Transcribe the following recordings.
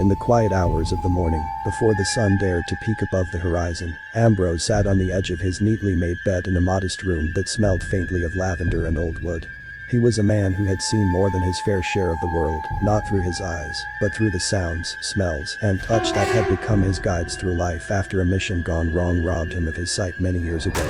In the quiet hours of the morning, before the sun dared to peek above the horizon, Ambrose sat on the edge of his neatly made bed in a modest room that smelled faintly of lavender and old wood. He was a man who had seen more than his fair share of the world, not through his eyes, but through the sounds, smells, and touch that had become his guides through life after a mission gone wrong robbed him of his sight many years ago.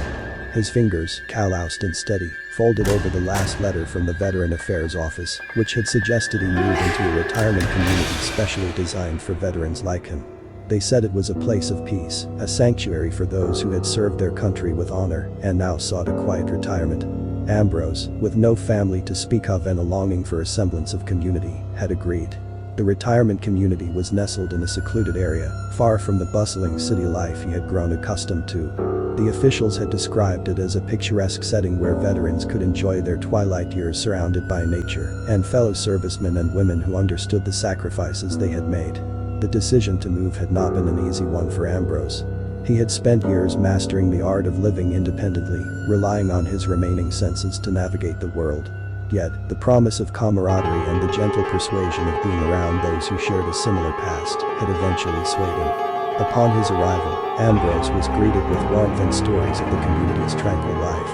His fingers, calloused and steady, folded over the last letter from the Veteran Affairs Office, which had suggested he move into a retirement community specially designed for veterans like him. They said it was a place of peace, a sanctuary for those who had served their country with honor and now sought a quiet retirement. Ambrose, with no family to speak of and a longing for a semblance of community, had agreed. The retirement community was nestled in a secluded area, far from the bustling city life he had grown accustomed to. The officials had described it as a picturesque setting where veterans could enjoy their twilight years surrounded by nature and fellow servicemen and women who understood the sacrifices they had made. The decision to move had not been an easy one for Ambrose. He had spent years mastering the art of living independently, relying on his remaining senses to navigate the world. Yet, the promise of camaraderie and the gentle persuasion of being around those who shared a similar past had eventually swayed him. Upon his arrival, Ambrose was greeted with warmth and stories of the community's tranquil life.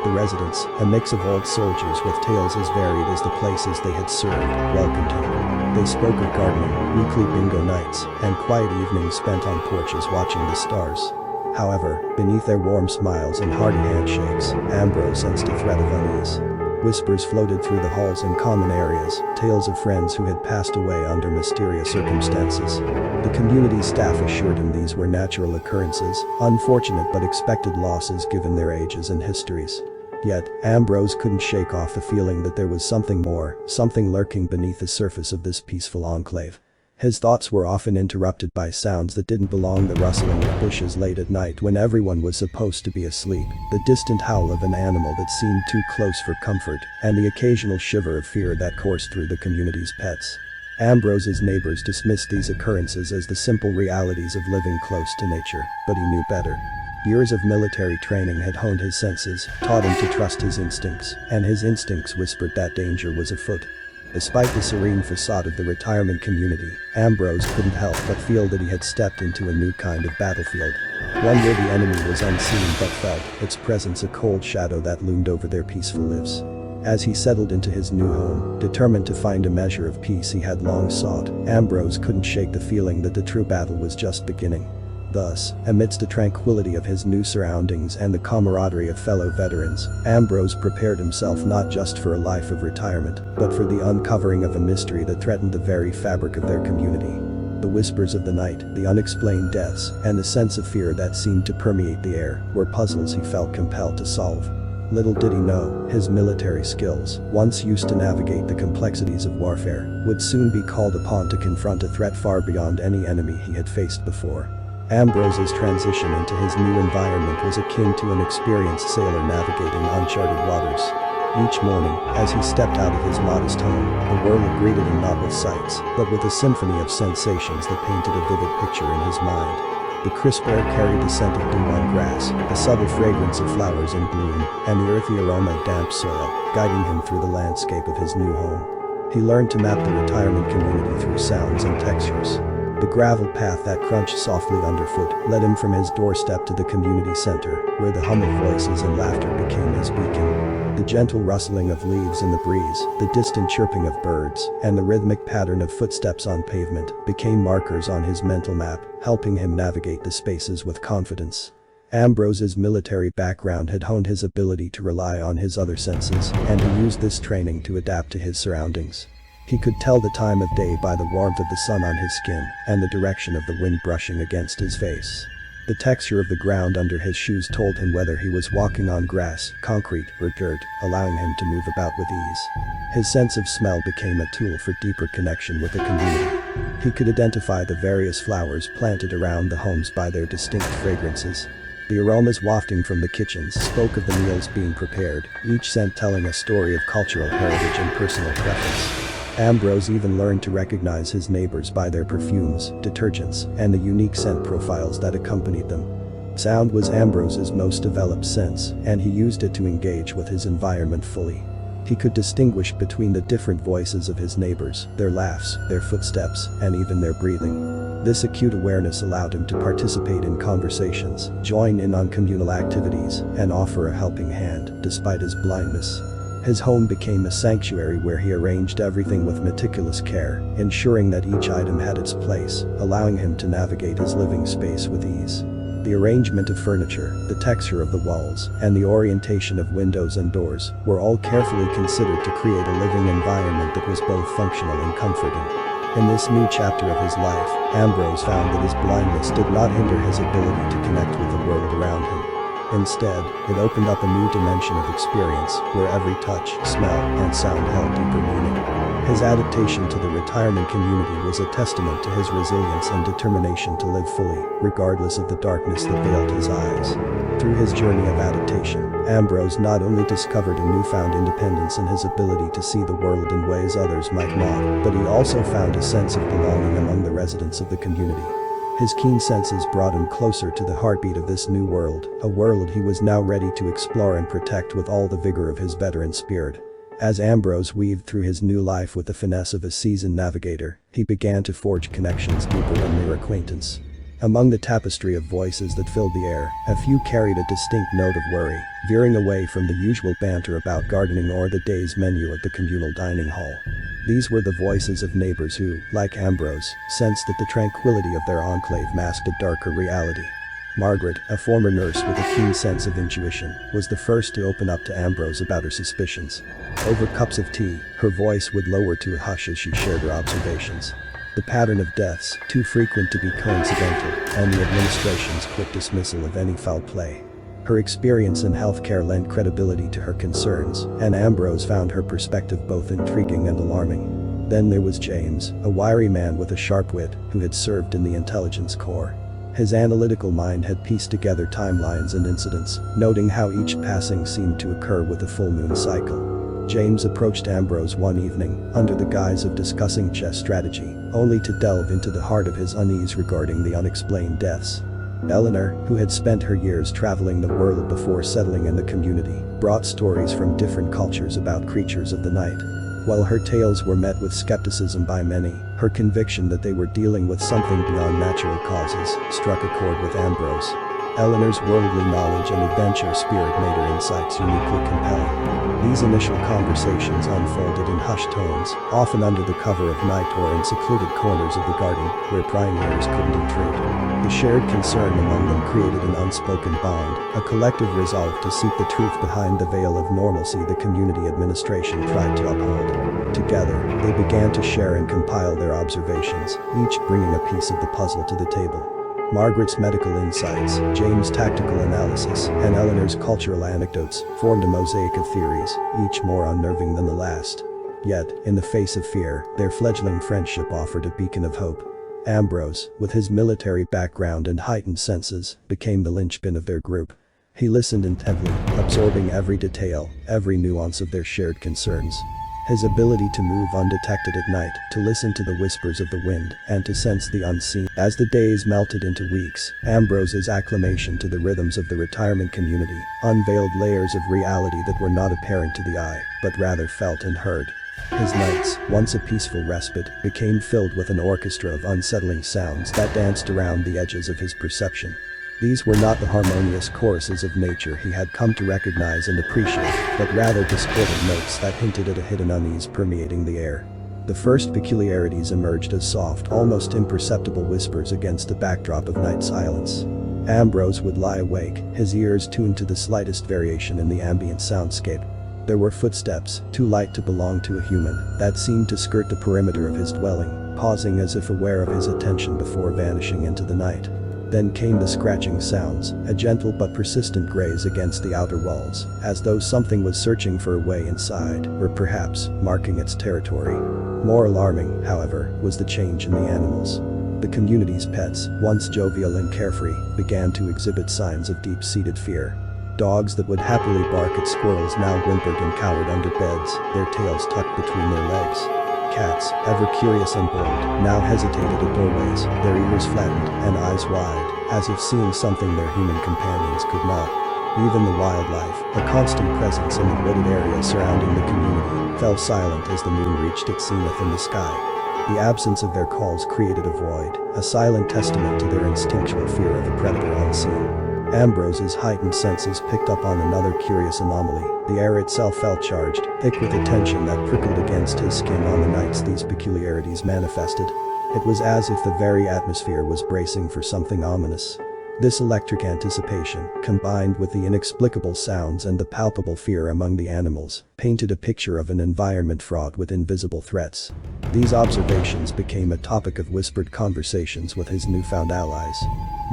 The residents, a mix of old soldiers with tales as varied as the places they had served, welcomed him. They spoke of gardening, weekly bingo nights, and quiet evenings spent on porches watching the stars. However, beneath their warm smiles and hearty handshakes, Ambrose sensed a threat of unease. Whispers floated through the halls and common areas, tales of friends who had passed away under mysterious circumstances. The community staff assured him these were natural occurrences, unfortunate but expected losses given their ages and histories. Yet, Ambrose couldn't shake off the feeling that there was something more, something lurking beneath the surface of this peaceful enclave. His thoughts were often interrupted by sounds that didn't belong, the rustling of bushes late at night when everyone was supposed to be asleep, the distant howl of an animal that seemed too close for comfort, and the occasional shiver of fear that coursed through the community's pets. Ambrose's neighbors dismissed these occurrences as the simple realities of living close to nature, but he knew better. Years of military training had honed his senses, taught him to trust his instincts, and his instincts whispered that danger was afoot. Despite the serene facade of the retirement community, Ambrose couldn't help but feel that he had stepped into a new kind of battlefield. One where the enemy was unseen but felt its presence, a cold shadow that loomed over their peaceful lives. As he settled into his new home, determined to find a measure of peace he had long sought, Ambrose couldn't shake the feeling that the true battle was just beginning. Thus, amidst the tranquility of his new surroundings and the camaraderie of fellow veterans, Ambrose prepared himself not just for a life of retirement, but for the uncovering of a mystery that threatened the very fabric of their community. The whispers of the night, the unexplained deaths, and the sense of fear that seemed to permeate the air were puzzles he felt compelled to solve. Little did he know, his military skills, once used to navigate the complexities of warfare, would soon be called upon to confront a threat far beyond any enemy he had faced before. Ambrose's transition into his new environment was akin to an experienced sailor navigating uncharted waters. Each morning, as he stepped out of his modest home, the world greeted him not with sights, but with a symphony of sensations that painted a vivid picture in his mind. The crisp air carried the scent of dew on grass, the subtle fragrance of flowers in bloom, and the earthy aroma of damp soil, guiding him through the landscape of his new home. He learned to map the retirement community through sounds and textures. The gravel path that crunched softly underfoot led him from his doorstep to the community center, where the hum of voices and laughter became his beacon. The gentle rustling of leaves in the breeze, the distant chirping of birds, and the rhythmic pattern of footsteps on pavement became markers on his mental map, helping him navigate the spaces with confidence. Ambrose's military background had honed his ability to rely on his other senses, and he used this training to adapt to his surroundings. He could tell the time of day by the warmth of the sun on his skin and the direction of the wind brushing against his face. The texture of the ground under his shoes told him whether he was walking on grass, concrete, or dirt, allowing him to move about with ease. His sense of smell became a tool for deeper connection with the community. He could identify the various flowers planted around the homes by their distinct fragrances. The aromas wafting from the kitchens spoke of the meals being prepared, each scent telling a story of cultural heritage and personal preference. Ambrose even learned to recognize his neighbors by their perfumes, detergents, and the unique scent profiles that accompanied them. Sound was Ambrose's most developed sense, and he used it to engage with his environment fully. He could distinguish between the different voices of his neighbors, their laughs, their footsteps, and even their breathing. This acute awareness allowed him to participate in conversations, join in on communal activities, and offer a helping hand, despite his blindness. His home became a sanctuary where he arranged everything with meticulous care, ensuring that each item had its place, allowing him to navigate his living space with ease. The arrangement of furniture, the texture of the walls, and the orientation of windows and doors were all carefully considered to create a living environment that was both functional and comforting. In this new chapter of his life, Ambrose found that his blindness did not hinder his ability to connect with the world around him. Instead, it opened up a new dimension of experience where every touch, smell, and sound held deeper meaning. His adaptation to the retirement community was a testament to his resilience and determination to live fully, regardless of the darkness that veiled his eyes. Through his journey of adaptation, Ambrose not only discovered a newfound independence in his ability to see the world in ways others might not, but he also found a sense of belonging among the residents of the community. His keen senses brought him closer to the heartbeat of this new world, a world he was now ready to explore and protect with all the vigor of his veteran spirit. As Ambrose weaved through his new life with the finesse of a seasoned navigator, he began to forge connections deeper than mere acquaintance. Among the tapestry of voices that filled the air, a few carried a distinct note of worry, veering away from the usual banter about gardening or the day's menu at the communal dining hall. These were the voices of neighbors who, like Ambrose, sensed that the tranquility of their enclave masked a darker reality. Margaret, a former nurse with a keen sense of intuition, was the first to open up to Ambrose about her suspicions. Over cups of tea, her voice would lower to a hush as she shared her observations. The pattern of deaths, too frequent to be coincidental, and the administration's quick dismissal of any foul play. Her experience in healthcare lent credibility to her concerns, and Ambrose found her perspective both intriguing and alarming. Then there was James, a wiry man with a sharp wit, who had served in the intelligence corps. His analytical mind had pieced together timelines and incidents, noting how each passing seemed to occur with a full moon cycle. James approached Ambrose one evening, under the guise of discussing chess strategy, only to delve into the heart of his unease regarding the unexplained deaths. Eleanor, who had spent her years traveling the world before settling in the community, brought stories from different cultures about creatures of the night. While her tales were met with skepticism by many, her conviction that they were dealing with something beyond natural causes struck a chord with Ambrose. Eleanor's worldly knowledge and adventure spirit made her insights uniquely compelling. These initial conversations unfolded in hushed tones, often under the cover of night or in secluded corners of the garden where prying ears couldn't intrude. The shared concern among them created an unspoken bond, a collective resolve to seek the truth behind the veil of normalcy the community administration tried to uphold. Together, they began to share and compile their observations, each bringing a piece of the puzzle to the table. Margaret's medical insights, James' tactical analysis, and Eleanor's cultural anecdotes formed a mosaic of theories, each more unnerving than the last. Yet, in the face of fear, their fledgling friendship offered a beacon of hope. Ambrose, with his military background and heightened senses, became the linchpin of their group. He listened intently, absorbing every detail, every nuance of their shared concerns. His ability to move undetected at night, to listen to the whispers of the wind, and to sense the unseen. As the days melted into weeks, Ambrose's acclimation to the rhythms of the retirement community unveiled layers of reality that were not apparent to the eye, but rather felt and heard. His nights, once a peaceful respite, became filled with an orchestra of unsettling sounds that danced around the edges of his perception. These were not the harmonious choruses of nature he had come to recognize and appreciate, but rather discordant notes that hinted at a hidden unease permeating the air. The first peculiarities emerged as soft, almost imperceptible whispers against the backdrop of night silence. Ambrose would lie awake, his ears tuned to the slightest variation in the ambient soundscape. There were footsteps, too light to belong to a human, that seemed to skirt the perimeter of his dwelling, pausing as if aware of his attention before vanishing into the night. Then came the scratching sounds, a gentle but persistent graze against the outer walls, as though something was searching for a way inside, or perhaps, marking its territory. More alarming, however, was the change in the animals. The community's pets, once jovial and carefree, began to exhibit signs of deep-seated fear. Dogs that would happily bark at squirrels now whimpered and cowered under beds, their tails tucked between their legs. Cats, ever curious and bold, now hesitated at doorways, their ears flattened and eyes wide, as if seeing something their human companions could not. Even the wildlife, a constant presence in the wooded area surrounding the community, fell silent as the moon reached its zenith in the sky. The absence of their calls created a void, a silent testament to their instinctual fear of a predator unseen. Ambrose's heightened senses picked up on another curious anomaly. The air itself felt charged, thick with a tension that prickled against his skin on the nights these peculiarities manifested. It was as if the very atmosphere was bracing for something ominous. This electric anticipation, combined with the inexplicable sounds and the palpable fear among the animals, painted a picture of an environment fraught with invisible threats. These observations became a topic of whispered conversations with his newfound allies.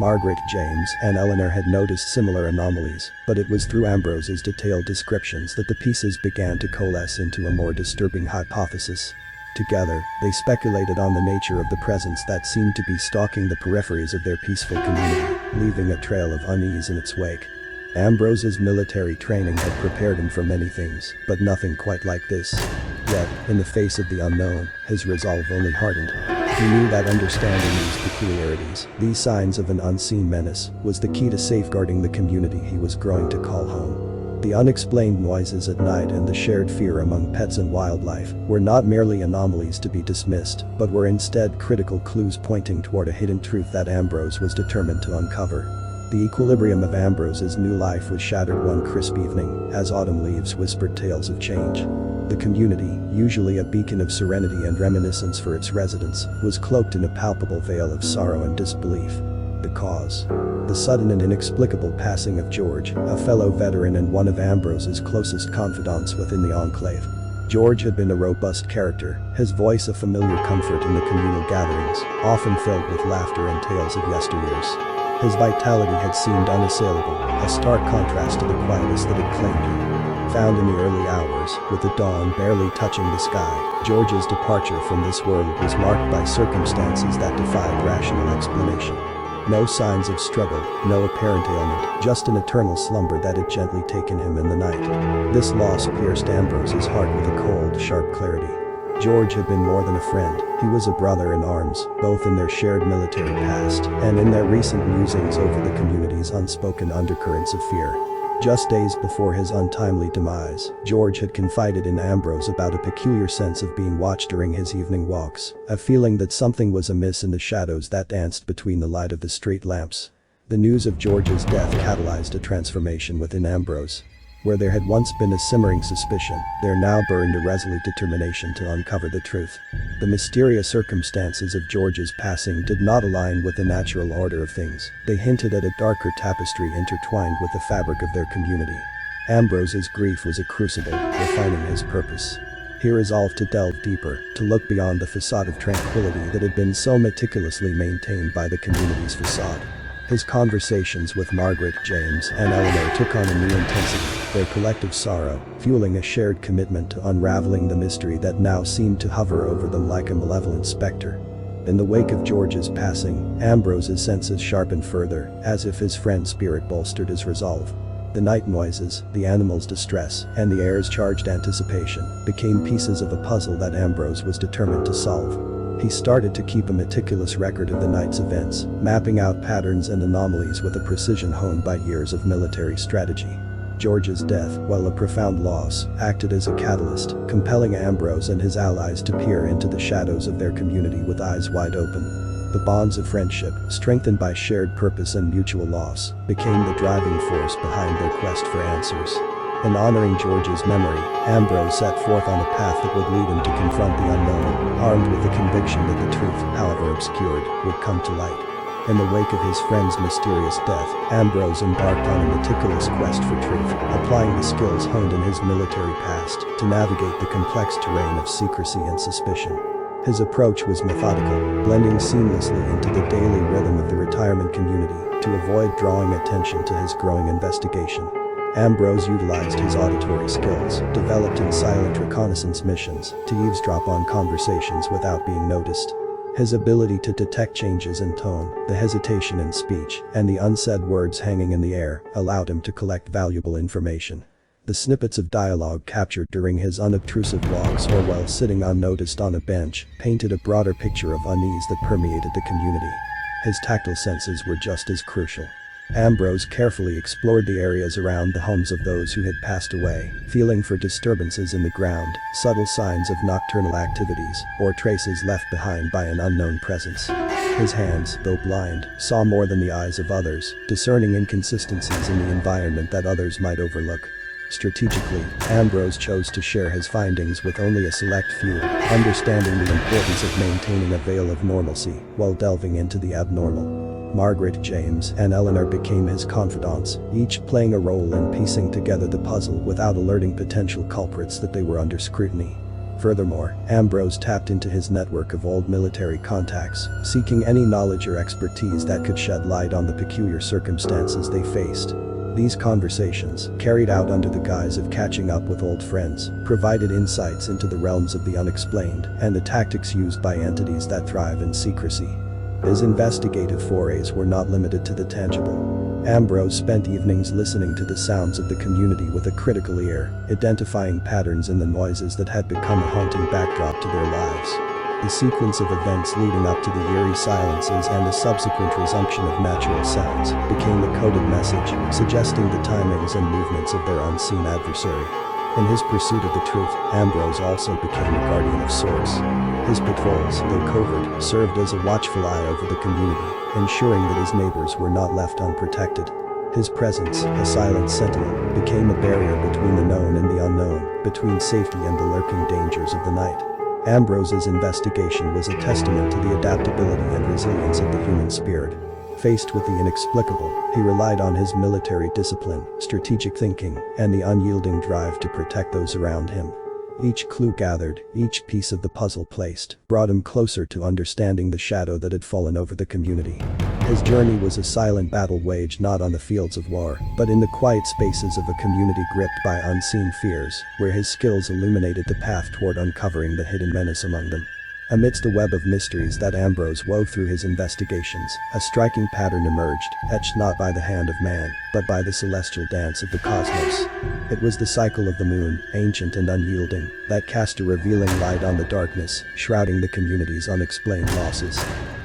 Margaret, James, and Eleanor had noticed similar anomalies, but it was through Ambrose's detailed descriptions that the pieces began to coalesce into a more disturbing hypothesis. Together, they speculated on the nature of the presence that seemed to be stalking the peripheries of their peaceful community, leaving a trail of unease in its wake. Ambrose's military training had prepared him for many things, but nothing quite like this. Yet, in the face of the unknown, his resolve only hardened. He knew that understanding these peculiarities, these signs of an unseen menace, was the key to safeguarding the community he was growing to call home. The unexplained noises at night and the shared fear among pets and wildlife were not merely anomalies to be dismissed, but were instead critical clues pointing toward a hidden truth that Ambrose was determined to uncover. The equilibrium of Ambrose's new life was shattered one crisp evening, as autumn leaves whispered tales of change. The community, usually a beacon of serenity and reminiscence for its residents, was cloaked in a palpable veil of sorrow and disbelief. The cause? The sudden and inexplicable passing of George, a fellow veteran and one of Ambrose's closest confidants within the enclave. George had been a robust character, his voice a familiar comfort in the communal gatherings, often filled with laughter and tales of yesteryears. His vitality had seemed unassailable, a stark contrast to the quietness that had claimed him. Found in the early hours, with the dawn barely touching the sky, George's departure from this world was marked by circumstances that defied rational explanation. No signs of struggle, no apparent ailment, just an eternal slumber that had gently taken him in the night. This loss pierced Ambrose's heart with a cold, sharp clarity. George had been more than a friend, he was a brother in arms, both in their shared military past and in their recent musings over the community's unspoken undercurrents of fear. Just days before his untimely demise, George had confided in Ambrose about a peculiar sense of being watched during his evening walks, a feeling that something was amiss in the shadows that danced between the light of the street lamps. The news of George's death catalyzed a transformation within Ambrose. Where there had once been a simmering suspicion, there now burned a resolute determination to uncover the truth. The mysterious circumstances of George's passing did not align with the natural order of things. They hinted at a darker tapestry intertwined with the fabric of their community. Ambrose's grief was a crucible, refining his purpose. He resolved to delve deeper, to look beyond the facade of tranquility that had been so meticulously maintained by the community's facade. His conversations with Margaret, James, and Eleanor took on a new intensity, their collective sorrow, fueling a shared commitment to unraveling the mystery that now seemed to hover over them like a malevolent specter. In the wake of George's passing, Ambrose's senses sharpened further, as if his friend's spirit bolstered his resolve. The night noises, the animals' distress, and the air's charged anticipation became pieces of a puzzle that Ambrose was determined to solve. He started to keep a meticulous record of the night's events, mapping out patterns and anomalies with a precision honed by years of military strategy. George's death, while a profound loss, acted as a catalyst, compelling Ambrose and his allies to peer into the shadows of their community with eyes wide open. The bonds of friendship, strengthened by shared purpose and mutual loss, became the driving force behind their quest for answers. In honoring George's memory, Ambrose set forth on a path that would lead him to confront the unknown, armed with the conviction that the truth, however obscured, would come to light. In the wake of his friend's mysterious death, Ambrose embarked on a meticulous quest for truth, applying the skills honed in his military past to navigate the complex terrain of secrecy and suspicion. His approach was methodical, blending seamlessly into the daily rhythm of the retirement community to avoid drawing attention to his growing investigation. Ambrose utilized his auditory skills, developed in silent reconnaissance missions, to eavesdrop on conversations without being noticed. His ability to detect changes in tone, the hesitation in speech, and the unsaid words hanging in the air allowed him to collect valuable information. The snippets of dialogue captured during his unobtrusive walks or while sitting unnoticed on a bench painted a broader picture of unease that permeated the community. His tactile senses were just as crucial. Ambrose carefully explored the areas around the homes of those who had passed away, feeling for disturbances in the ground, subtle signs of nocturnal activities, or traces left behind by an unknown presence. His hands, though blind, saw more than the eyes of others, discerning inconsistencies in the environment that others might overlook. Strategically, Ambrose chose to share his findings with only a select few, understanding the importance of maintaining a veil of normalcy while delving into the abnormal. Margaret, James, and Eleanor became his confidants, each playing a role in piecing together the puzzle without alerting potential culprits that they were under scrutiny. Furthermore, Ambrose tapped into his network of old military contacts, seeking any knowledge or expertise that could shed light on the peculiar circumstances they faced. These conversations, carried out under the guise of catching up with old friends, provided insights into the realms of the unexplained and the tactics used by entities that thrive in secrecy. His investigative forays were not limited to the tangible. Ambrose spent evenings listening to the sounds of the community with a critical ear, identifying patterns in the noises that had become a haunting backdrop to their lives. The sequence of events leading up to the eerie silences and the subsequent resumption of natural sounds became a coded message, suggesting the timings and movements of their unseen adversary. In his pursuit of the truth, Ambrose also became a guardian of sorts. His patrols, though covert, served as a watchful eye over the community, ensuring that his neighbors were not left unprotected. His presence, a silent sentinel, became a barrier between the known and the unknown, between safety and the lurking dangers of the night. Ambrose's investigation was a testament to the adaptability and resilience of the human spirit. Faced with the inexplicable, he relied on his military discipline, strategic thinking, and the unyielding drive to protect those around him. Each clue gathered, each piece of the puzzle placed, brought him closer to understanding the shadow that had fallen over the community. His journey was a silent battle waged not on the fields of war, but in the quiet spaces of a community gripped by unseen fears, where his skills illuminated the path toward uncovering the hidden menace among them. Amidst the web of mysteries that Ambrose wove through his investigations, a striking pattern emerged, etched not by the hand of man, but by the celestial dance of the cosmos. It was the cycle of the moon, ancient and unyielding, that cast a revealing light on the darkness, shrouding the community's unexplained losses.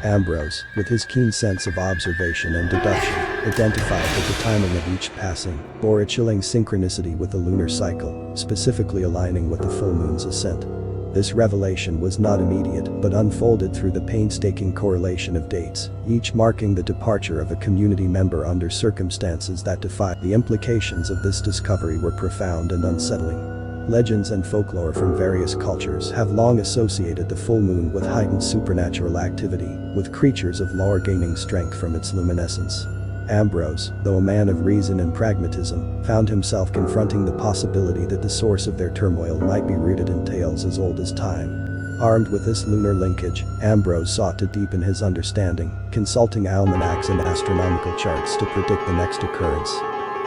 Ambrose, with his keen sense of observation and deduction, identified that the timing of each passing bore a chilling synchronicity with the lunar cycle, specifically aligning with the full moon's ascent. This revelation was not immediate but unfolded through the painstaking correlation of dates, each marking the departure of a community member under circumstances that defied. The implications of this discovery were profound and unsettling. Legends and folklore from various cultures have long associated the full moon with heightened supernatural activity, with creatures of lore gaining strength from its luminescence. Ambrose, though a man of reason and pragmatism, found himself confronting the possibility that the source of their turmoil might be rooted in tales as old as time. Armed with this lunar linkage, Ambrose sought to deepen his understanding, consulting almanacs and astronomical charts to predict the next occurrence.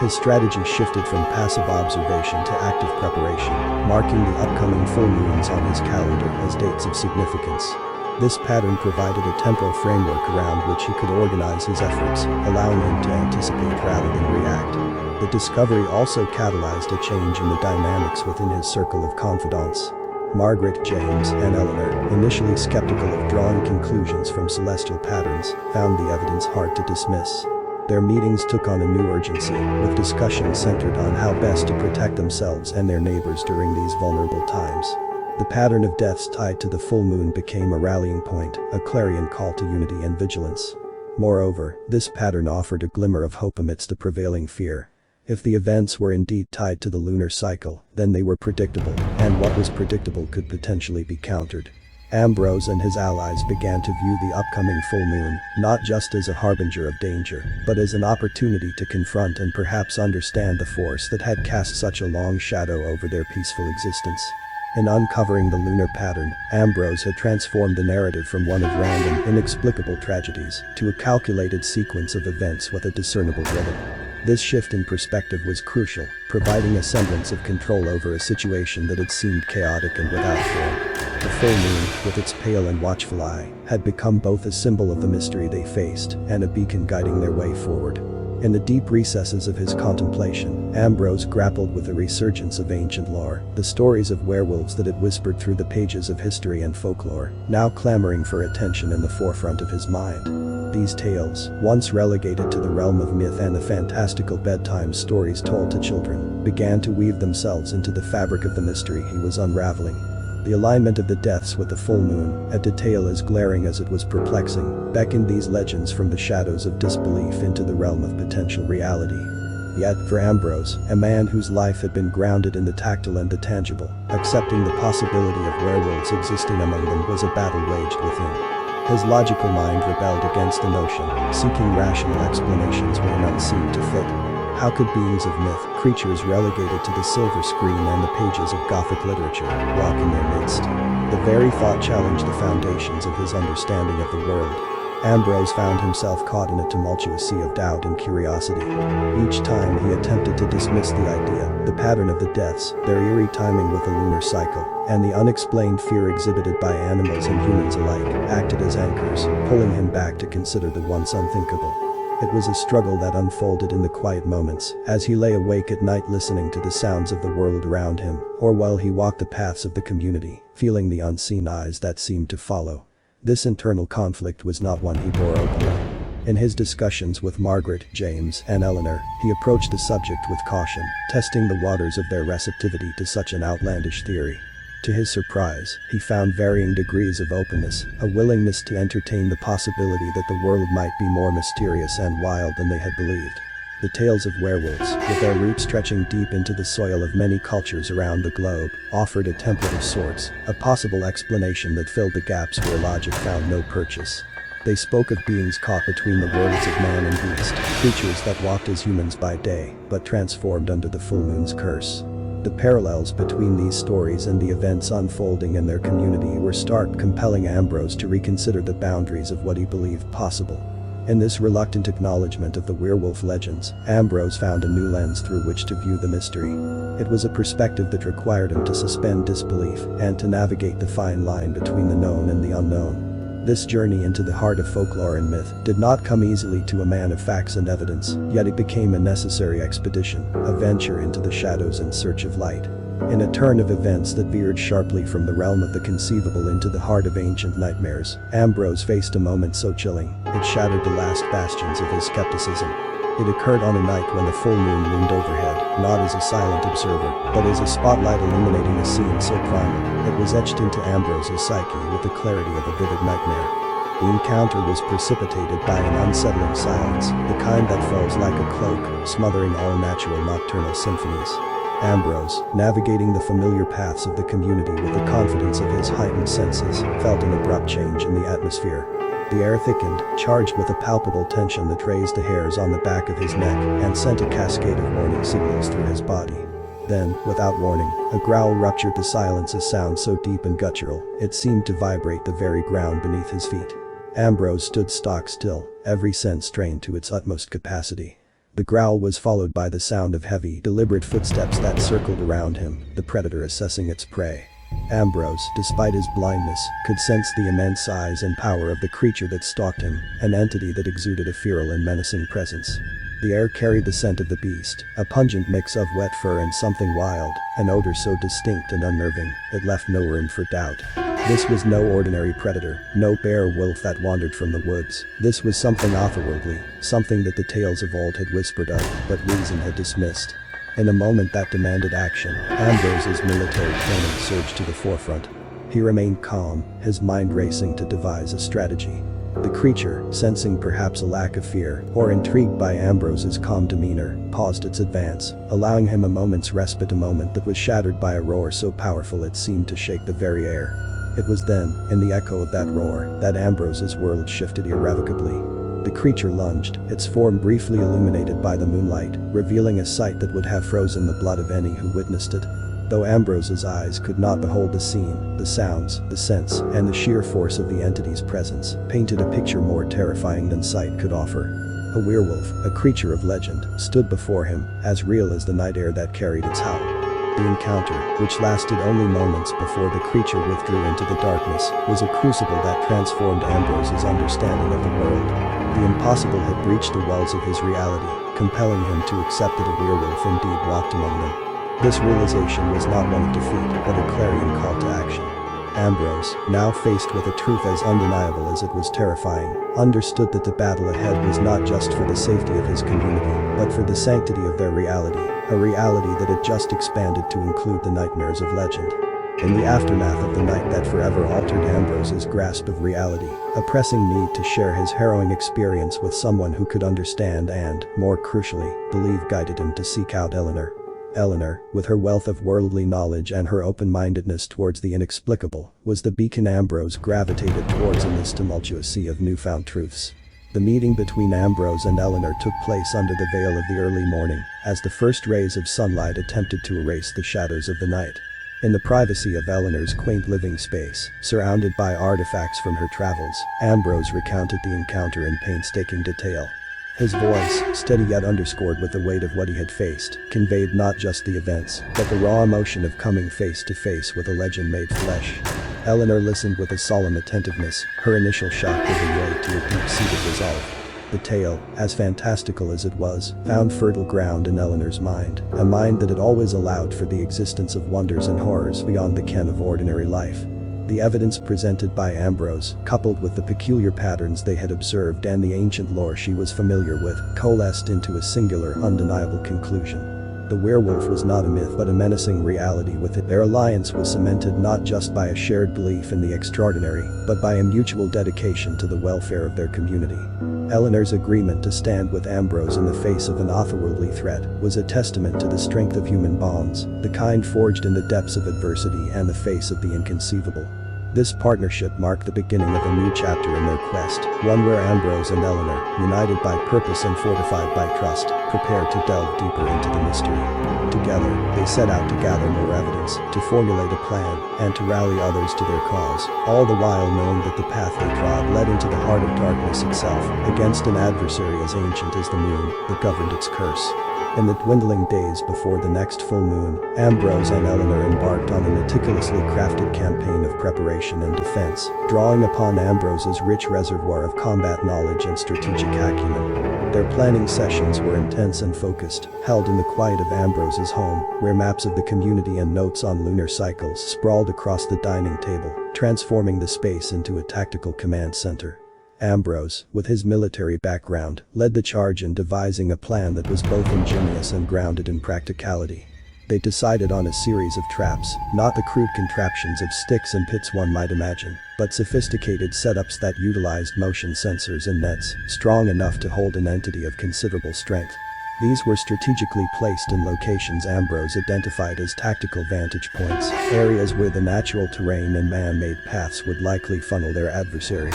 His strategy shifted from passive observation to active preparation, marking the upcoming full moons on his calendar as dates of significance. This pattern provided a temporal framework around which he could organize his efforts, allowing him to anticipate rather than react. The discovery also catalyzed a change in the dynamics within his circle of confidants. Margaret, James, and Eleanor, initially skeptical of drawing conclusions from celestial patterns, found the evidence hard to dismiss. Their meetings took on a new urgency, with discussions centered on how best to protect themselves and their neighbors during these vulnerable times. The pattern of deaths tied to the full moon became a rallying point, a clarion call to unity and vigilance. Moreover, this pattern offered a glimmer of hope amidst the prevailing fear. If the events were indeed tied to the lunar cycle, then they were predictable, and what was predictable could potentially be countered. Ambrose and his allies began to view the upcoming full moon, not just as a harbinger of danger, but as an opportunity to confront and perhaps understand the force that had cast such a long shadow over their peaceful existence. In uncovering the lunar pattern, Ambrose had transformed the narrative from one of random, inexplicable tragedies to a calculated sequence of events with a discernible rhythm. This shift in perspective was crucial, providing a semblance of control over a situation that had seemed chaotic and without form. The full moon, with its pale and watchful eye, had become both a symbol of the mystery they faced and a beacon guiding their way forward. In the deep recesses of his contemplation, Ambrose grappled with a resurgence of ancient lore, the stories of werewolves that had whispered through the pages of history and folklore, now clamoring for attention in the forefront of his mind. These tales, once relegated to the realm of myth and the fantastical bedtime stories told to children, began to weave themselves into the fabric of the mystery he was unraveling. The alignment of the deaths with the full moon, a detail as glaring as it was perplexing, beckoned these legends from the shadows of disbelief into the realm of potential reality. Yet, for Ambrose, a man whose life had been grounded in the tactile and the tangible, accepting the possibility of werewolves existing among them was a battle waged within. His logical mind rebelled against the notion, seeking rational explanations where none seemed to fit. How could beings of myth, creatures relegated to the silver screen and the pages of Gothic literature, walk in their midst? The very thought challenged the foundations of his understanding of the world. Ambrose found himself caught in a tumultuous sea of doubt and curiosity. Each time he attempted to dismiss the idea, the pattern of the deaths, their eerie timing with the lunar cycle, and the unexplained fear exhibited by animals and humans alike, acted as anchors, pulling him back to consider the once unthinkable. It was a struggle that unfolded in the quiet moments, as he lay awake at night listening to the sounds of the world around him, or while he walked the paths of the community, feeling the unseen eyes that seemed to follow. This internal conflict was not one he bore openly. In his discussions with Margaret, James, and Eleanor, he approached the subject with caution, testing the waters of their receptivity to such an outlandish theory. To his surprise, he found varying degrees of openness, a willingness to entertain the possibility that the world might be more mysterious and wild than they had believed. The tales of werewolves, with their roots stretching deep into the soil of many cultures around the globe, offered a template of sorts, a possible explanation that filled the gaps where logic found no purchase. They spoke of beings caught between the worlds of man and beast, creatures that walked as humans by day, but transformed under the full moon's curse. The parallels between these stories and the events unfolding in their community were stark, compelling Ambrose to reconsider the boundaries of what he believed possible. In this reluctant acknowledgement of the werewolf legends, Ambrose found a new lens through which to view the mystery. It was a perspective that required him to suspend disbelief and to navigate the fine line between the known and the unknown. This journey into the heart of folklore and myth did not come easily to a man of facts and evidence, yet it became a necessary expedition, a venture into the shadows in search of light. In a turn of events that veered sharply from the realm of the conceivable into the heart of ancient nightmares, Ambrose faced a moment so chilling, it shattered the last bastions of his skepticism. It occurred on a night when the full moon loomed overhead, not as a silent observer, but as a spotlight illuminating a scene so primal, it was etched into Ambrose's psyche with the clarity of a vivid nightmare. The encounter was precipitated by an unsettling silence, the kind that falls like a cloak, smothering all natural nocturnal symphonies. Ambrose, navigating the familiar paths of the community with the confidence of his heightened senses, felt an abrupt change in the atmosphere. The air thickened, charged with a palpable tension that raised the hairs on the back of his neck and sent a cascade of warning signals through his body. Then, without warning, a growl ruptured the silence, a sound so deep and guttural, it seemed to vibrate the very ground beneath his feet. Ambrose stood stock still, every sense strained to its utmost capacity. The growl was followed by the sound of heavy, deliberate footsteps that circled around him, the predator assessing its prey. Ambrose, despite his blindness, could sense the immense size and power of the creature that stalked him, an entity that exuded a feral and menacing presence. The air carried the scent of the beast, a pungent mix of wet fur and something wild, an odor so distinct and unnerving, it left no room for doubt. This was no ordinary predator, no bear or wolf that wandered from the woods. This was something otherworldly, something that the tales of old had whispered of, but reason had dismissed. In a moment that demanded action, Ambrose's military training surged to the forefront. He remained calm, his mind racing to devise a strategy. The creature, sensing perhaps a lack of fear, or intrigued by Ambrose's calm demeanor, paused its advance, allowing him a moment's respite, a moment that was shattered by a roar so powerful it seemed to shake the very air. It was then, in the echo of that roar, that Ambrose's world shifted irrevocably. The creature lunged, its form briefly illuminated by the moonlight, revealing a sight that would have frozen the blood of any who witnessed it. Though Ambrose's eyes could not behold the scene, the sounds, the scents, and the sheer force of the entity's presence painted a picture more terrifying than sight could offer. A werewolf, a creature of legend, stood before him, as real as the night air that carried its howl. The encounter, which lasted only moments before the creature withdrew into the darkness, was a crucible that transformed Ambrose's understanding of the world. The impossible had breached the walls of his reality, compelling him to accept that a werewolf indeed walked among them. This realization was not one of defeat, but a clarion call to action. Ambrose, now faced with a truth as undeniable as it was terrifying, understood that the battle ahead was not just for the safety of his community, but for the sanctity of their reality, a reality that had just expanded to include the nightmares of legend. In the aftermath of the night that forever altered Ambrose's grasp of reality, a pressing need to share his harrowing experience with someone who could understand and, more crucially, believe guided him to seek out Eleanor. Eleanor, with her wealth of worldly knowledge and her open-mindedness towards the inexplicable, was the beacon Ambrose gravitated towards in this tumultuous sea of newfound truths. The meeting between Ambrose and Eleanor took place under the veil of the early morning, as the first rays of sunlight attempted to erase the shadows of the night. In the privacy of Eleanor's quaint living space, surrounded by artifacts from her travels, Ambrose recounted the encounter in painstaking detail. His voice, steady yet underscored with the weight of what he had faced, conveyed not just the events, but the raw emotion of coming face to face with a legend made flesh. Eleanor listened with a solemn attentiveness, her initial shock giving way to a deep-seated resolve. The tale, as fantastical as it was, found fertile ground in Eleanor's mind, a mind that had always allowed for the existence of wonders and horrors beyond the ken of ordinary life. The evidence presented by Ambrose, coupled with the peculiar patterns they had observed and the ancient lore she was familiar with, coalesced into a singular, undeniable conclusion. The werewolf was not a myth but a menacing reality with it. Their alliance was cemented not just by a shared belief in the extraordinary, but by a mutual dedication to the welfare of their community. Eleanor's agreement to stand with Ambrose in the face of an otherworldly threat was a testament to the strength of human bonds, the kind forged in the depths of adversity and the face of the inconceivable. This partnership marked the beginning of a new chapter in their quest, one where Ambrose and Eleanor, united by purpose and fortified by trust, prepared to delve deeper into the mystery. Together, they set out to gather more evidence, to formulate a plan, and to rally others to their cause, all the while knowing that the path they trod led into the heart of darkness itself, against an adversary as ancient as the moon that governed its curse. In the dwindling days before the next full moon, Ambrose and Eleanor embarked on a meticulously crafted campaign of preparation and defense, drawing upon Ambrose's rich reservoir of combat knowledge and strategic acumen. Their planning sessions were intense and focused, held in the quiet of Ambrose's home, where maps of the community and notes on lunar cycles sprawled across the dining table, transforming the space into a tactical command center. Ambrose, with his military background, led the charge in devising a plan that was both ingenious and grounded in practicality. They decided on a series of traps, not the crude contraptions of sticks and pits one might imagine, but sophisticated setups that utilized motion sensors and nets, strong enough to hold an entity of considerable strength. These were strategically placed in locations Ambrose identified as tactical vantage points, areas where the natural terrain and man-made paths would likely funnel their adversary.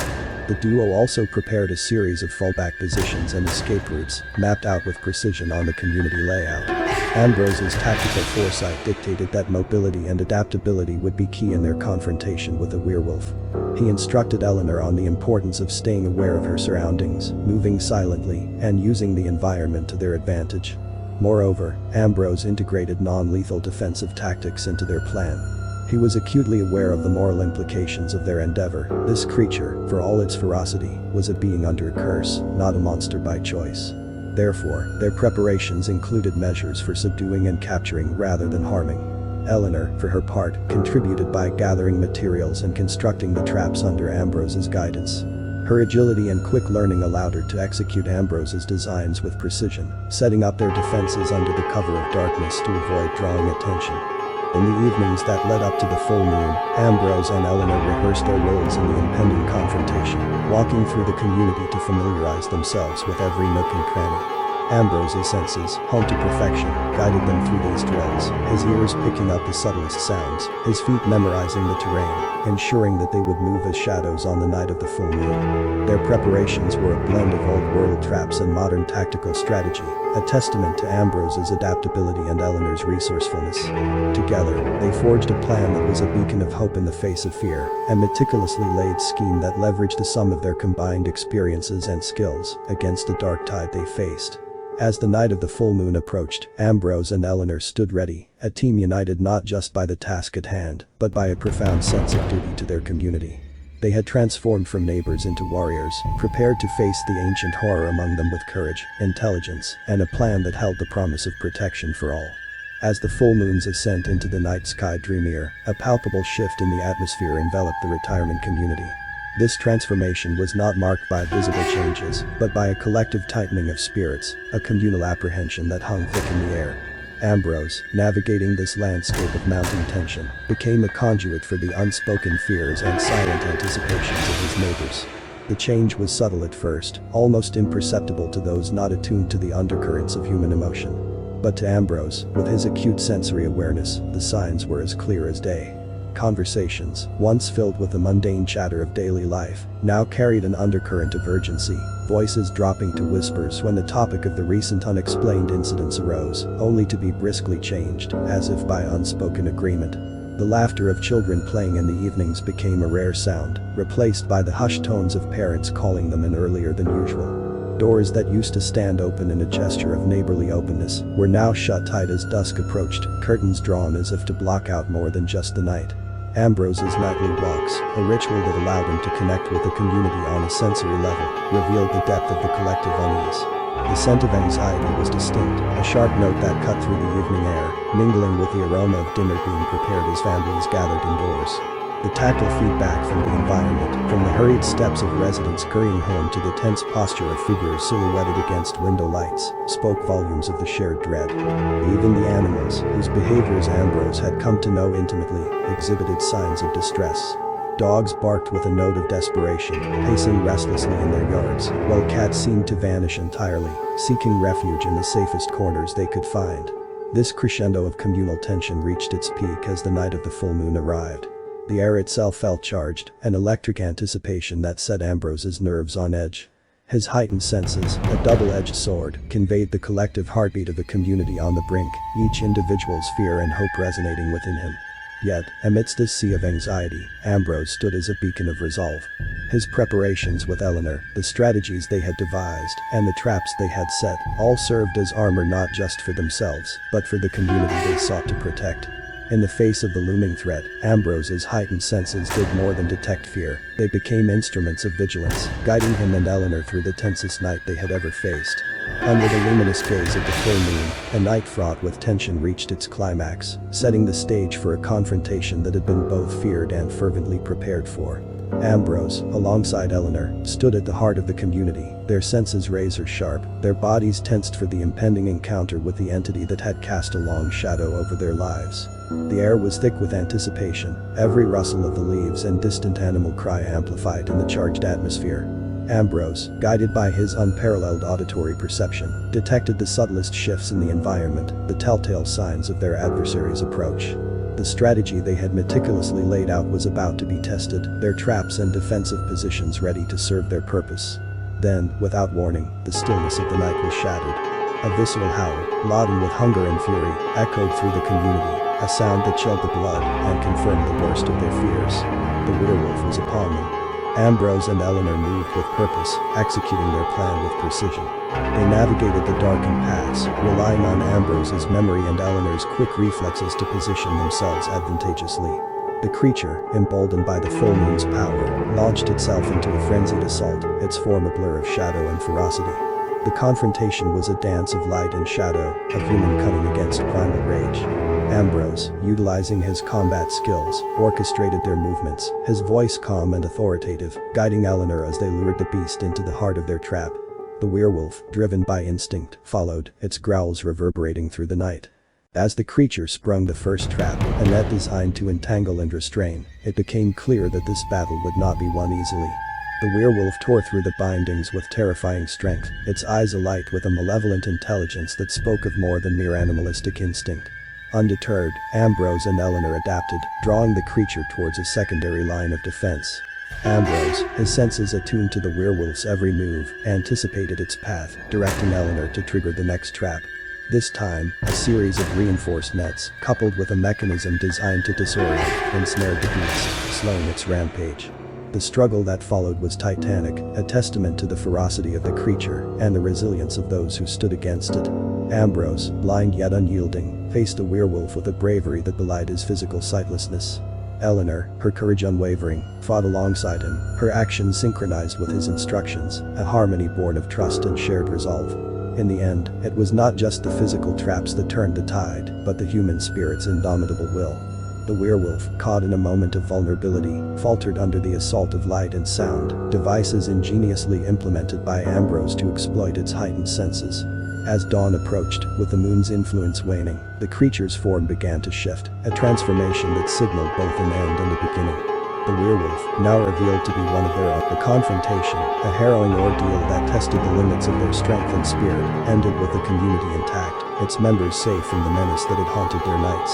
The duo also prepared a series of fallback positions and escape routes, mapped out with precision on the community layout. Ambrose's tactical foresight dictated that mobility and adaptability would be key in their confrontation with the werewolf. He instructed Eleanor on the importance of staying aware of her surroundings, moving silently, and using the environment to their advantage. Moreover, Ambrose integrated non-lethal defensive tactics into their plan. He was acutely aware of the moral implications of their endeavor. This creature, for all its ferocity, was a being under a curse, not a monster by choice. Therefore, their preparations included measures for subduing and capturing rather than harming. Eleanor, for her part, contributed by gathering materials and constructing the traps under Ambrose's guidance. Her agility and quick learning allowed her to execute Ambrose's designs with precision, setting up their defenses under the cover of darkness to avoid drawing attention. In the evenings that led up to the full moon, Ambrose and Eleanor rehearsed their roles in the impending confrontation, walking through the community to familiarize themselves with every nook and cranny. Ambrose's senses, honed to perfection, guided them through these drills, his ears picking up the subtlest sounds, his feet memorizing the terrain, ensuring that they would move as shadows on the night of the full moon. Their preparations were a blend of old-world traps and modern tactical strategy, a testament to Ambrose's adaptability and Eleanor's resourcefulness. Together, they forged a plan that was a beacon of hope in the face of fear, a meticulously laid scheme that leveraged the sum of their combined experiences and skills against the dark tide they faced. As the night of the full moon approached, Ambrose and Eleanor stood ready, a team united not just by the task at hand, but by a profound sense of duty to their community. They had transformed from neighbors into warriors, prepared to face the ancient horror among them with courage, intelligence, and a plan that held the promise of protection for all. As the full moon's ascent into the night sky drew near, a palpable shift in the atmosphere enveloped the retirement community. This transformation was not marked by visible changes, but by a collective tightening of spirits, a communal apprehension that hung thick in the air. Ambrose, navigating this landscape of mounting tension, became a conduit for the unspoken fears and silent anticipations of his neighbors. The change was subtle at first, almost imperceptible to those not attuned to the undercurrents of human emotion. But to Ambrose, with his acute sensory awareness, the signs were as clear as day. Conversations, once filled with the mundane chatter of daily life, now carried an undercurrent of urgency, voices dropping to whispers when the topic of the recent unexplained incidents arose, only to be briskly changed, as if by unspoken agreement. The laughter of children playing in the evenings became a rare sound, replaced by the hushed tones of parents calling them in earlier than usual. Doors that used to stand open in a gesture of neighborly openness were now shut tight as dusk approached, curtains drawn as if to block out more than just the night. Ambrose's nightly walks, a ritual that allowed him to connect with the community on a sensory level, revealed the depth of the collective unease. The scent of anxiety was distinct, a sharp note that cut through the evening air, mingling with the aroma of dinner being prepared as families gathered indoors. The tactile feedback from the environment, from the hurried steps of residents scurrying home to the tense posture of figures silhouetted against window lights, spoke volumes of the shared dread. Even the animals, whose behaviors Ambrose had come to know intimately, exhibited signs of distress. Dogs barked with a note of desperation, pacing restlessly in their yards, while cats seemed to vanish entirely, seeking refuge in the safest corners they could find. This crescendo of communal tension reached its peak as the night of the full moon arrived. The air itself felt charged, an electric anticipation that set Ambrose's nerves on edge. His heightened senses, a double-edged sword, conveyed the collective heartbeat of the community on the brink, each individual's fear and hope resonating within him. Yet, amidst this sea of anxiety, Ambrose stood as a beacon of resolve. His preparations with Eleanor, the strategies they had devised, and the traps they had set, all served as armor not just for themselves, but for the community they sought to protect. In the face of the looming threat, Ambrose's heightened senses did more than detect fear. They became instruments of vigilance, guiding him and Eleanor through the tensest night they had ever faced. Under the luminous gaze of the full moon, a night fraught with tension reached its climax, setting the stage for a confrontation that had been both feared and fervently prepared for. Ambrose, alongside Eleanor, stood at the heart of the community, their senses razor sharp, their bodies tensed for the impending encounter with the entity that had cast a long shadow over their lives. The air was thick with anticipation, every rustle of the leaves and distant animal cry amplified in the charged atmosphere. Ambrose, guided by his unparalleled auditory perception, detected the subtlest shifts in the environment, the telltale signs of their adversary's approach. The strategy they had meticulously laid out was about to be tested, their traps and defensive positions ready to serve their purpose. Then, without warning, the stillness of the night was shattered. A visceral howl, laden with hunger and fury, echoed through the community, a sound that chilled the blood and confirmed the worst of their fears. The werewolf was upon them. Ambrose and Eleanor moved with purpose, executing their plan with precision. They navigated the darkened paths, relying on Ambrose's memory and Eleanor's quick reflexes to position themselves advantageously. The creature, emboldened by the full moon's power, launched itself into a frenzied assault, its form a blur of shadow and ferocity. The confrontation was a dance of light and shadow, of human cunning against primal rage. Ambrose, utilizing his combat skills, orchestrated their movements, his voice calm and authoritative, guiding Eleanor as they lured the beast into the heart of their trap. The werewolf, driven by instinct, followed, its growls reverberating through the night. As the creature sprung the first trap, a net designed to entangle and restrain, it became clear that this battle would not be won easily. The werewolf tore through the bindings with terrifying strength, its eyes alight with a malevolent intelligence that spoke of more than mere animalistic instinct. Undeterred, Ambrose and Eleanor adapted, drawing the creature towards a secondary line of defense. Ambrose, his senses attuned to the werewolf's every move, anticipated its path, directing Eleanor to trigger the next trap. This time, a series of reinforced nets, coupled with a mechanism designed to disorient, ensnared the beast, slowing its rampage. The struggle that followed was titanic, a testament to the ferocity of the creature and the resilience of those who stood against it. Ambrose, blind yet unyielding, faced the werewolf with a bravery that belied his physical sightlessness. Eleanor, her courage unwavering, fought alongside him, her actions synchronized with his instructions, a harmony born of trust and shared resolve. In the end, it was not just the physical traps that turned the tide, but the human spirit's indomitable will. The werewolf, caught in a moment of vulnerability, faltered under the assault of light and sound, devices ingeniously implemented by Ambrose to exploit its heightened senses. As dawn approached, with the moon's influence waning, the creature's form began to shift, a transformation that signaled both an end and a beginning. The werewolf, now revealed to be one of their own. The confrontation, a harrowing ordeal that tested the limits of their strength and spirit, ended with the community intact, its members safe from the menace that had haunted their nights.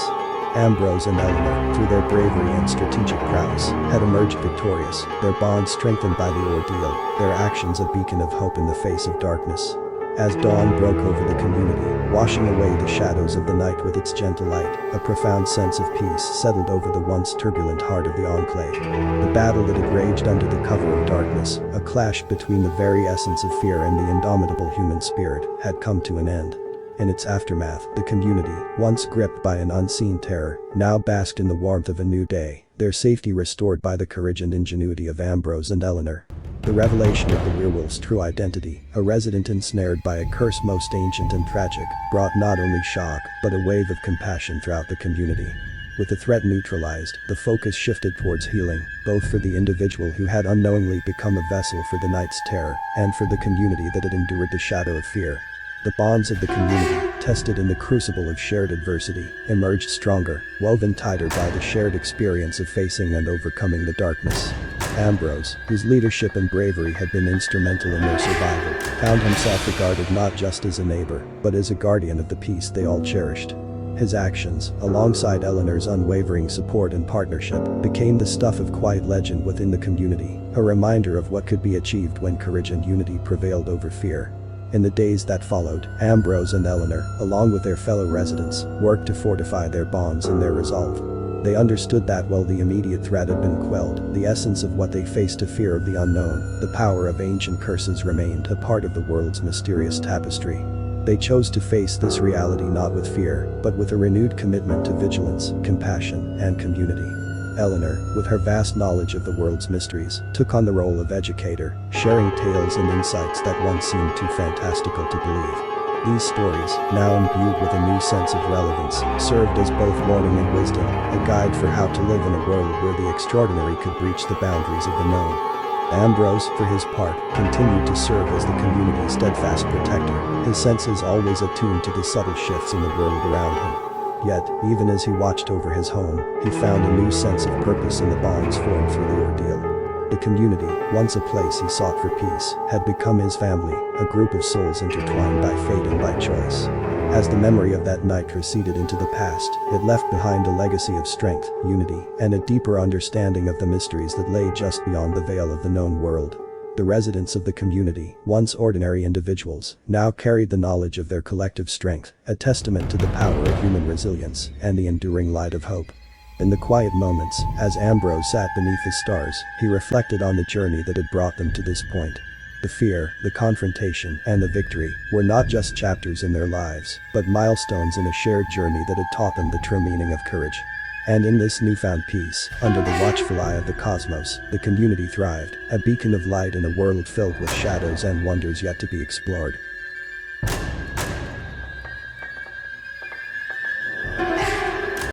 Ambrose and Eleanor, through their bravery and strategic prowess, had emerged victorious, their bond strengthened by the ordeal, their actions a beacon of hope in the face of darkness. As dawn broke over the community, washing away the shadows of the night with its gentle light, a profound sense of peace settled over the once turbulent heart of the enclave. The battle that had raged under the cover of darkness, a clash between the very essence of fear and the indomitable human spirit, had come to an end. In its aftermath, the community, once gripped by an unseen terror, now basked in the warmth of a new day, their safety restored by the courage and ingenuity of Ambrose and Eleanor. The revelation of the werewolf's true identity, a resident ensnared by a curse most ancient and tragic, brought not only shock, but a wave of compassion throughout the community. With the threat neutralized, the focus shifted towards healing, both for the individual who had unknowingly become a vessel for the night's terror, and for the community that had endured the shadow of fear. The bonds of the community, tested in the crucible of shared adversity, emerged stronger, woven tighter by the shared experience of facing and overcoming the darkness. Ambrose, whose leadership and bravery had been instrumental in their survival, found himself regarded not just as a neighbor, but as a guardian of the peace they all cherished. His actions, alongside Eleanor's unwavering support and partnership, became the stuff of quiet legend within the community, a reminder of what could be achieved when courage and unity prevailed over fear. In the days that followed, Ambrose and Eleanor, along with their fellow residents, worked to fortify their bonds and their resolve. They understood that while the immediate threat had been quelled, the essence of what they faced, a fear of the unknown, the power of ancient curses, remained a part of the world's mysterious tapestry. They chose to face this reality not with fear, but with a renewed commitment to vigilance, compassion, and community. Eleanor, with her vast knowledge of the world's mysteries, took on the role of educator, sharing tales and insights that once seemed too fantastical to believe. These stories, now imbued with a new sense of relevance, served as both warning and wisdom, a guide for how to live in a world where the extraordinary could breach the boundaries of the known. Ambrose, for his part, continued to serve as the community's steadfast protector, his senses always attuned to the subtle shifts in the world around him. Yet, even as he watched over his home, he found a new sense of purpose in the bonds formed through the ordeal. The community, once a place he sought for peace, had become his family, a group of souls intertwined by fate and by choice. As the memory of that night receded into the past, it left behind a legacy of strength, unity, and a deeper understanding of the mysteries that lay just beyond the veil of the known world. The residents of the community, once ordinary individuals, now carried the knowledge of their collective strength, a testament to the power of human resilience and the enduring light of hope. In the quiet moments, as Ambrose sat beneath the stars, he reflected on the journey that had brought them to this point. The fear, the confrontation, and the victory were not just chapters in their lives, but milestones in a shared journey that had taught them the true meaning of courage. And in this newfound peace, under the watchful eye of the cosmos, the community thrived, a beacon of light in a world filled with shadows and wonders yet to be explored.